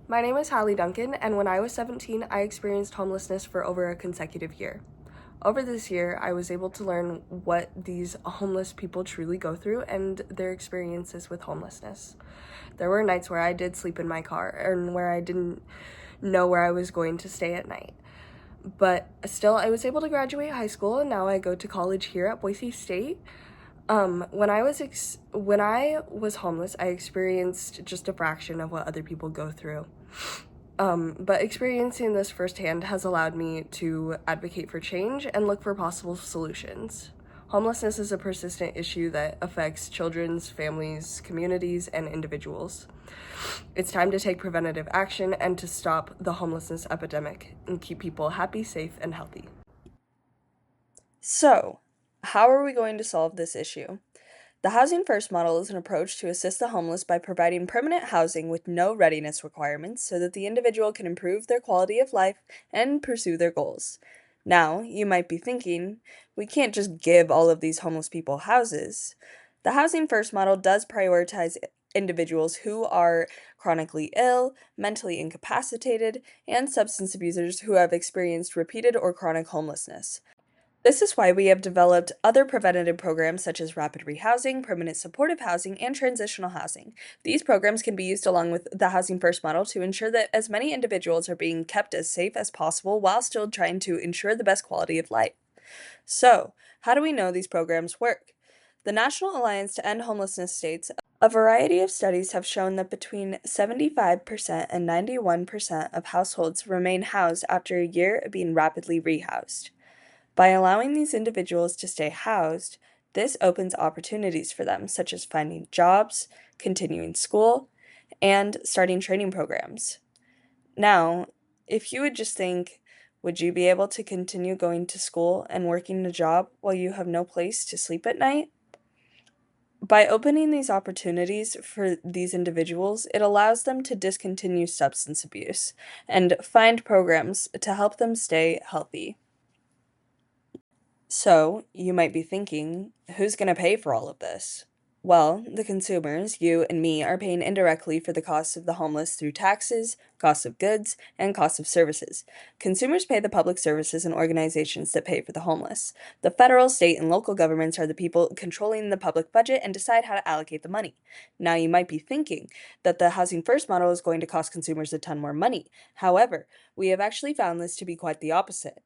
My name is Hallie Duncan, and when I was 17, I experienced homelessness for over a consecutive year. Over this year, I was able to learn what these homeless people truly go through and their experiences with homelessness. There were nights where I did sleep in my car and where I didn't know where I was going to stay at night. But still, I was able to graduate high school, and now I go to college here at Boise State. When I was homeless, I experienced just a fraction of what other people go through. But experiencing this firsthand has allowed me to advocate for change and look for possible solutions. Homelessness is a persistent issue that affects children's, families, communities, and individuals. It's time to take preventative action and to stop the homelessness epidemic and keep people happy, safe, and healthy. So, how are we going to solve this issue? The Housing First model is an approach to assist the homeless by providing permanent housing with no readiness requirements so that the individual can improve their quality of life and pursue their goals. Now, you might be thinking, we can't just give all of these homeless people houses. The Housing First model does prioritize individuals who are chronically ill, mentally incapacitated, and substance abusers who have experienced repeated or chronic homelessness. This is why we have developed other preventative programs such as rapid rehousing, permanent supportive housing, and transitional housing. These programs can be used along with the Housing First model to ensure that as many individuals are being kept as safe as possible while still trying to ensure the best quality of life. So, how do we know these programs work? The National Alliance to End Homelessness states a variety of studies have shown that between 75% and 91% of households remain housed after a year of being rapidly rehoused. By allowing these individuals to stay housed, this opens opportunities for them, such as finding jobs, continuing school, and starting training programs. Now, if you would just think, would you be able to continue going to school and working a job while you have no place to sleep at night? By opening these opportunities for these individuals, it allows them to discontinue substance abuse and find programs to help them stay healthy. So, you might be thinking, who's going to pay for all of this? Well, the consumers, you and me, are paying indirectly for the costs of the homeless through taxes, costs of goods, and costs of services. Consumers pay the public services and organizations that pay for the homeless. The federal, state, and local governments are the people controlling the public budget and decide how to allocate the money. Now, you might be thinking that the Housing First model is going to cost consumers a ton more money. However, we have actually found this to be quite the opposite.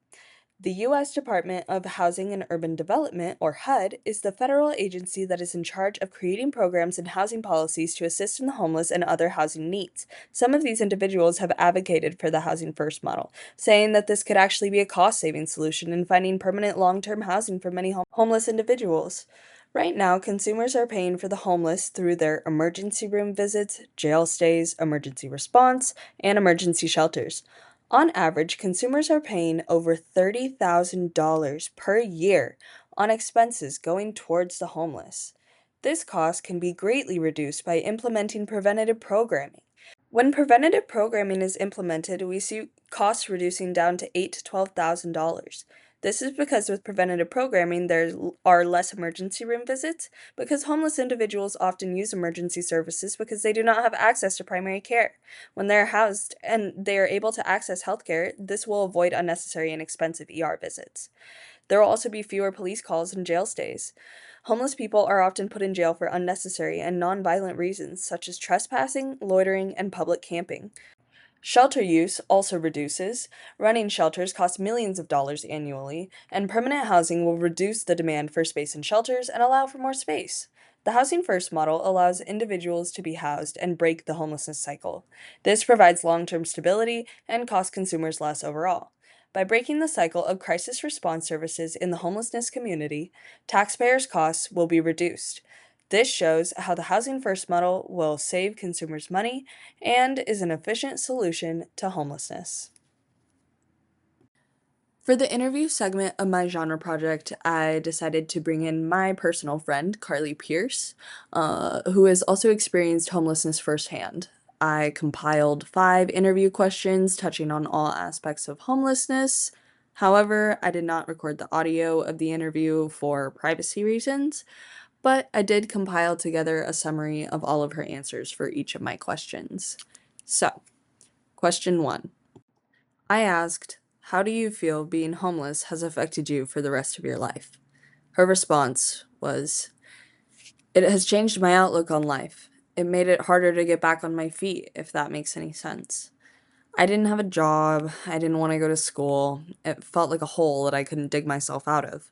The U.S. Department of Housing and Urban Development, or HUD, is the federal agency that is in charge of creating programs and housing policies to assist in the homeless and other housing needs. Some of these individuals have advocated for the Housing First model, saying that this could actually be a cost saving solution in finding permanent long term housing for many homeless individuals. Right now, consumers are paying for the homeless through their emergency room visits, jail stays, emergency response, and emergency shelters. On average, consumers are paying over $30,000 per year on expenses going towards the homeless. This cost can be greatly reduced by implementing preventative programming. When preventative programming is implemented, we see costs reducing down to $8,000 to $12,000. This is because with preventative programming, there are less emergency room visits because homeless individuals often use emergency services because they do not have access to primary care. When they're housed and they are able to access healthcare, this will avoid unnecessary and expensive ER visits. There will also be fewer police calls and jail stays. Homeless people are often put in jail for unnecessary and nonviolent reasons such as trespassing, loitering, and public camping. Shelter use also reduces. Running shelters cost millions of dollars annually, and permanent housing will reduce the demand for space in shelters and allow for more space. The Housing First model allows individuals to be housed and break the homelessness cycle. This provides long term stability and costs consumers less overall. By breaking the cycle of crisis response services in the homelessness community, taxpayers' costs will be reduced. This shows how the Housing First model will save consumers money and is an efficient solution to homelessness. For the interview segment of my genre project, I decided to bring in my personal friend, Carly Pierce, who has also experienced homelessness firsthand. I compiled 5 interview questions touching on all aspects of homelessness. However, I did not record the audio of the interview for privacy reasons, but I did compile together a summary of all of her answers for each of my questions. So, Question 1. I asked, how do you feel being homeless has affected you for the rest of your life? Her response was, it has changed my outlook on life. It made it harder to get back on my feet, if that makes any sense. I didn't have a job. I didn't want to go to school. It felt like a hole that I couldn't dig myself out of.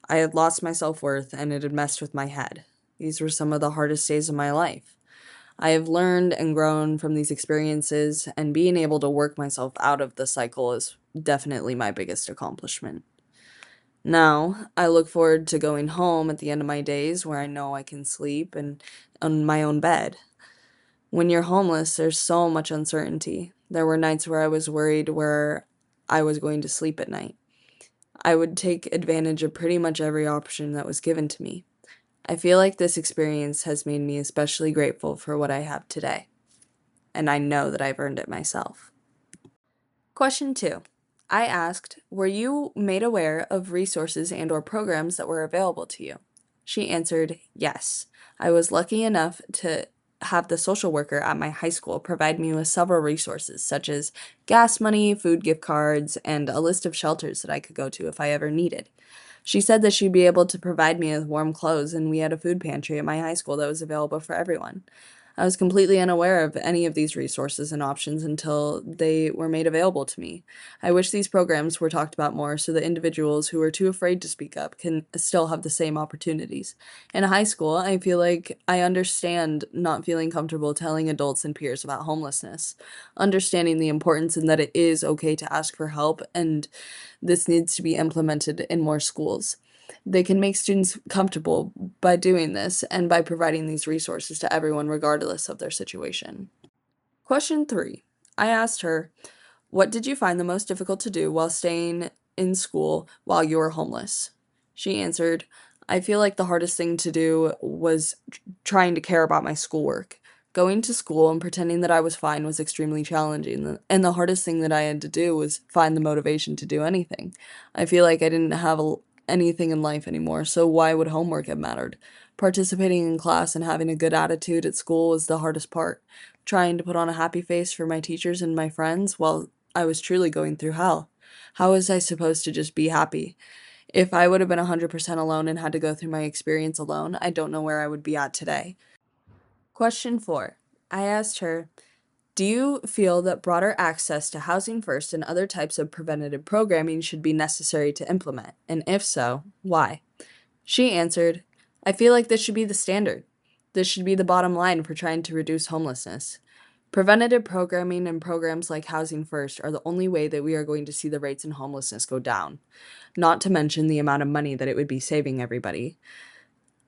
I had lost my self-worth and it had messed with my head. These were some of the hardest days of my life. I have learned and grown from these experiences, and being able to work myself out of the cycle is definitely my biggest accomplishment. Now, I look forward to going home at the end of my days where I know I can sleep and on my own bed. When you're homeless, there's so much uncertainty. There were nights where I was worried where I was going to sleep at night. I would take advantage of pretty much every option that was given to me. I feel like this experience has made me especially grateful for what I have today, and I know that I've earned it myself. Question 2. I asked, were you made aware of resources and or programs that were available to you? She answered, yes. I was lucky enough to have the social worker at my high school provide me with several resources, such as gas money, food gift cards, and a list of shelters that I could go to if I ever needed. She said that she'd be able to provide me with warm clothes, and we had a food pantry at my high school that was available for everyone. I was completely unaware of any of these resources and options until they were made available to me. I wish these programs were talked about more so that individuals who are too afraid to speak up can still have the same opportunities. In high school, I feel like I understand not feeling comfortable telling adults and peers about homelessness, understanding the importance and that it is okay to ask for help, and this needs to be implemented in more schools. They can make students comfortable by doing this and by providing these resources to everyone regardless of their situation. Question 3. I asked her, what did you find the most difficult to do while staying in school while you were homeless? She answered, I feel like the hardest thing to do was trying to care about my schoolwork. Going to school and pretending that I was fine was extremely challenging, and the hardest thing that I had to do was find the motivation to do anything. I feel like I didn't have anything in life anymore, so why would homework have mattered? Participating in class and having a good attitude at school was the hardest part. Trying to put on a happy face for my teachers and my friends, well, I was truly going through hell. How was I supposed to just be happy? If I would have been 100% alone and had to go through my experience alone, I don't know where I would be at today. Question 4. I asked her, do you feel that broader access to Housing First and other types of preventative programming should be necessary to implement? And if so, why? She answered, I feel like this should be the standard. This should be the bottom line for trying to reduce homelessness. Preventative programming and programs like Housing First are the only way that we are going to see the rates in homelessness go down, not to mention the amount of money that it would be saving everybody.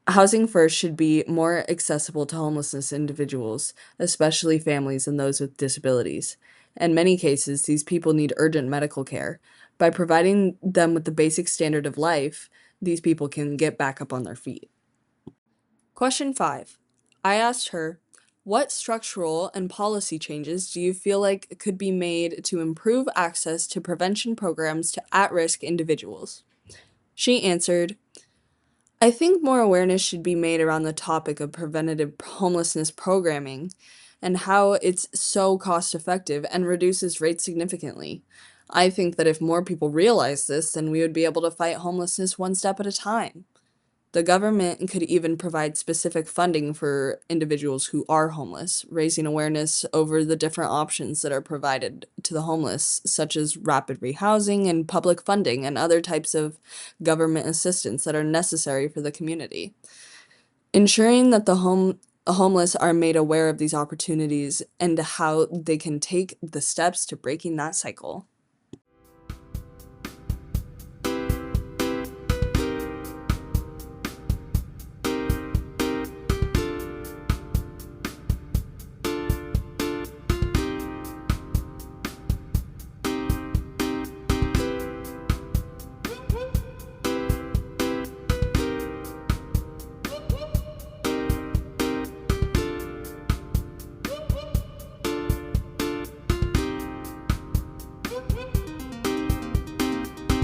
Housing First should be more accessible to homelessness individuals, especially families and those with disabilities. In many cases, these people need urgent medical care. By providing them with the basic standard of life, these people can get back up on their feet. Question 5. I asked her, what structural and policy changes do you feel like could be made to improve access to prevention programs to at-risk individuals? She answered, I think more awareness should be made around the topic of preventative homelessness programming and how it's so cost effective and reduces rates significantly. I think that if more people realize this, then we would be able to fight homelessness one step at a time. The government could even provide specific funding for individuals who are homeless, raising awareness over the different options that are provided to the homeless, such as rapid rehousing and public funding and other types of government assistance that are necessary for the community. Ensuring that the homeless are made aware of these opportunities and how they can take the steps to breaking that cycle.